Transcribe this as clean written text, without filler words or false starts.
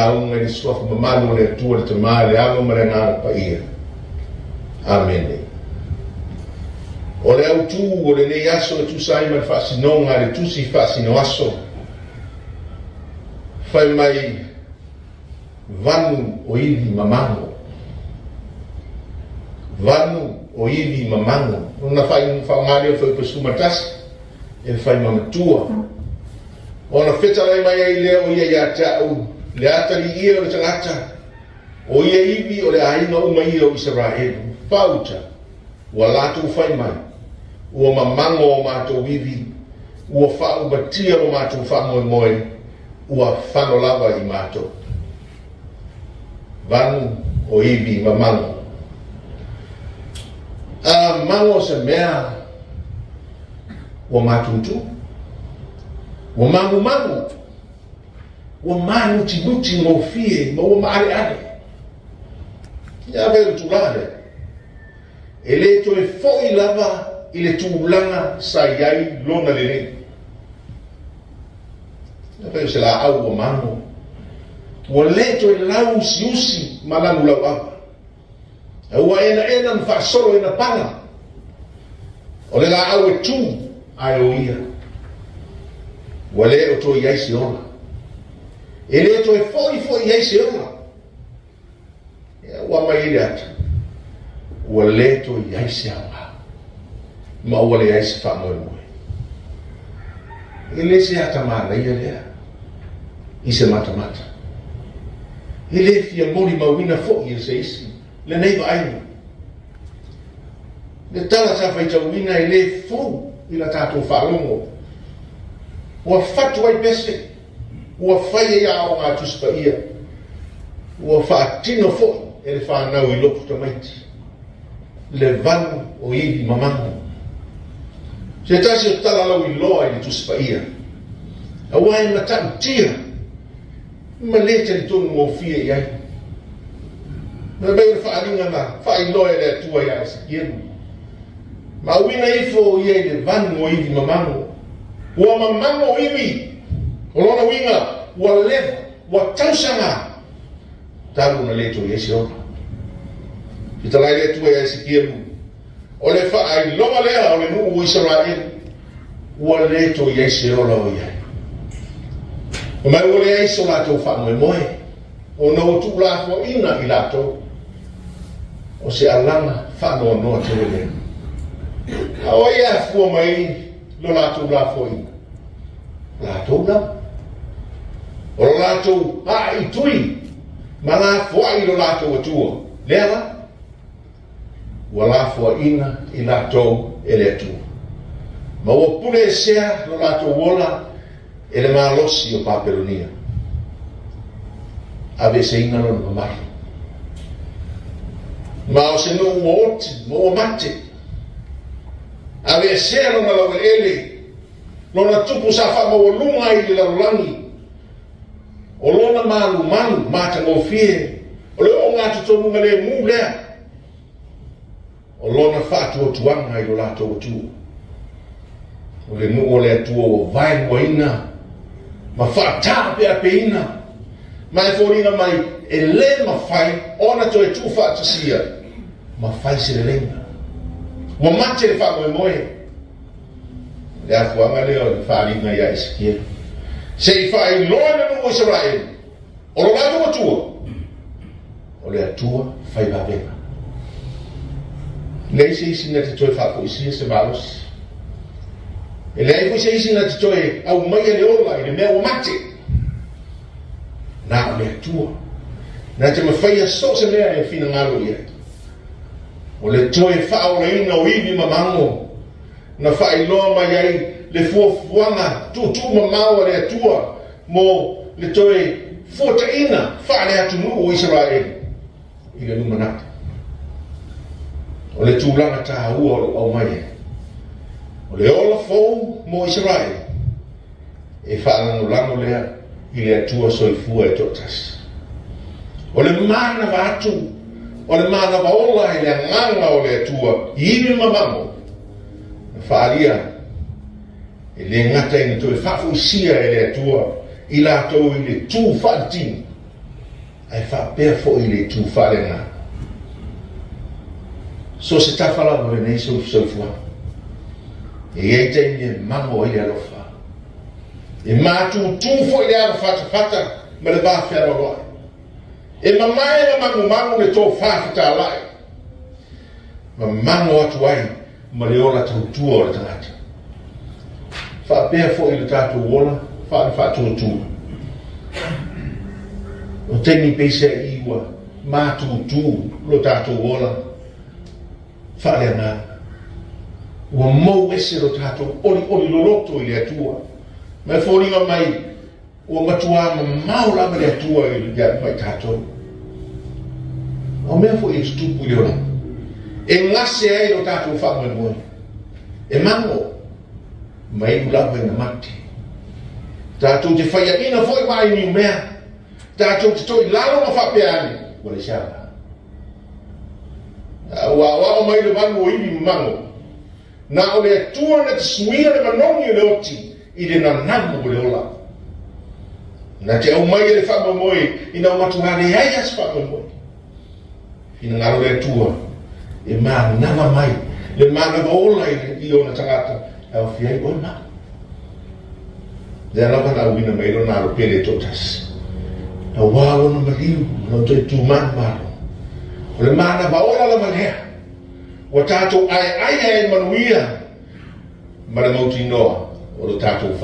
maunga ni sofa mamalu le Atua le tamale alo maranga pa ia. Amen. O le autu o le nei aso le tu sai mai fasinonga le tu si fasino aso. Fai mai vanu o ivi mamango. Vanu o ivi mamango. Nuna fai ngale o fai pesumatas. E fai mamatua. Ona feta lai mai ai lea o ia ia tau. Le atari ia o le tangata. O ia ivi o le ainga uma ia o Israel. Pauta. Ua latu fai mai. Ua mamango o mātou ivi. Ua whau batia o mātou whamoe moe. Ua whano lava i mātou. Vanu o ivi mamango. Mango se mea ua matutu. Ua mangu. Ua muti mo fie, ma ua maare. Ia veu tulare. E le to e foi lava i le tūlanga sa iai lona lele. Ia veu se la au ua mango. Ua le to e lau siusi malanu lau apa. Ua ena mwhaasoro ena panga. O le la au e tū ai o ia. Ua le o to iai si ona. E le to e foi iai si ona. Ua mai ele ata. Ua le to iai si awa. Ma ua le iai si whamoe moe. E le si ata maa ia lea. I se mata. E le fia mori mawina fo i se isi. Le neiva aina. Le tala ta fai tauina e le fou i la tātou whalongo. Ua fatu ai pese. Ua fai e ao ngā tuspa ia. Ua whaatino fo e le whanau i lopu tamaiti. Le vanu o iwi mamango. Se tasi o tala lau I loa i le tuspa ia. A wai matau tia. Ma leta li tonu o fia iai. Ma bei le whaalinga na whai loa le Atua ia sa kienu. Ma wina ifo ia le vanu o iwi mamango. Ua mamango o iwi. O lona winga. Ua leva. Ua tausanga. Talu na leto ia si ora. Kita lai le Atua ia sa kienu. O le whaai loa lea o le nuu o Israel. Ua leto ia si ora o ia. O mai ua lea iso lato whamoe moe. O no tu lafo ina I lato. O se alanga whanoa noa te wele. A o ia fua mai lo lato lafo ina. Lato la. O lo lato I tui. Ma la fua I lo lato Atua. Lea la. Ua la fua ina I lato e le Atua. Ma ua pule e sea lo lato wola e le malosi o Papelonia. Ave se ina lo mamari. Ma o se no ua oti, ma ua mate. Ave se lo na lau ele. Lona tupu sa wha maua lunga I le laulangi. O lona malu, mata ngō fie. O le o ngā tutonunga le mū lea. O lona whātu o tuanga I lo lato o tu. O le nuu o le Atua o vai mua ina. Ma whātā pia pe ina. Ma e fōrina mai e le ma whai. Ona to e tu whātasia. Ma whai se le lenga. Ua mate le whamoe moe. Le afuanga leo le whāringa ia Ezekiel. Se I whai loa le nuu o Israel. O lo lato o Atua. O le Atua whai wawenga. Lei se isi na te toi whakoisia se malos. E lei fui se isi na te toi au mai le ola I le mea o mate. Na o le Atua. Na te mawhaia so se mea e fina ngalo ia. O le toi whao le ina o iwi mamango. Na whai loa mai ai le fuafuanga tu mamao le Atua. Mo le toi fuata ina wha le atu nuu o Israel. I le numanata. O le tūlanga tā hua o mai. O le ola fōu mo Israel. E whaangangulango lea I le Atua soifua e totas. O le mana vātu. O le mana vaola I le nganga o le Atua. I iwi mamango. Na whaaria. E le ngata ina to e whafuisia e le Atua. I la tau I le tū whaatini. ai whapea fo i le tū whare ngā. So se tawhala mo nei so fua. E ei teimi mango i le alofa. E mātu tū fo i le alo whata ma le bāwhia roa. E mamai ma mango le tō whawhita lai. Ma mango atu ai ma le ora tau tua o le tangata. Whapea fo i le tātou ola, whātou tū. O teimi peisa iwa, mātu tū lo tātou ola. Whare ngā. Ua mau ese lo tātou oli loroto i le atua. Mai whōringa mai, ua matua ma maura ma le atua i le mai tātou. O mea fo i tutupu i le ora. E ngase ai lo tātou whamoe moe. E mango. Mai ulawa i na mati. Tātou te whaia ina fo i wai ni mea. Tātou te toi lalo ma whapeani. Wale siapa. Wa mai le vango i ni mango. Na o le atua na te smuia le manongi le oti. I le nanamu le ola. Na te au mai le whama moe. I na umatuhane ai as whama moe. I na ngaro le atua. E maa nama mai. Le maa nama ola i o na tangata. Au fiai o na. Le anaka na uina mai lo na pele totas. Na walo na maliu. Na te tūman maro. O le maa nama ola la malea. Wa tātou ai manuia. Ma le mauti noa. O le tātou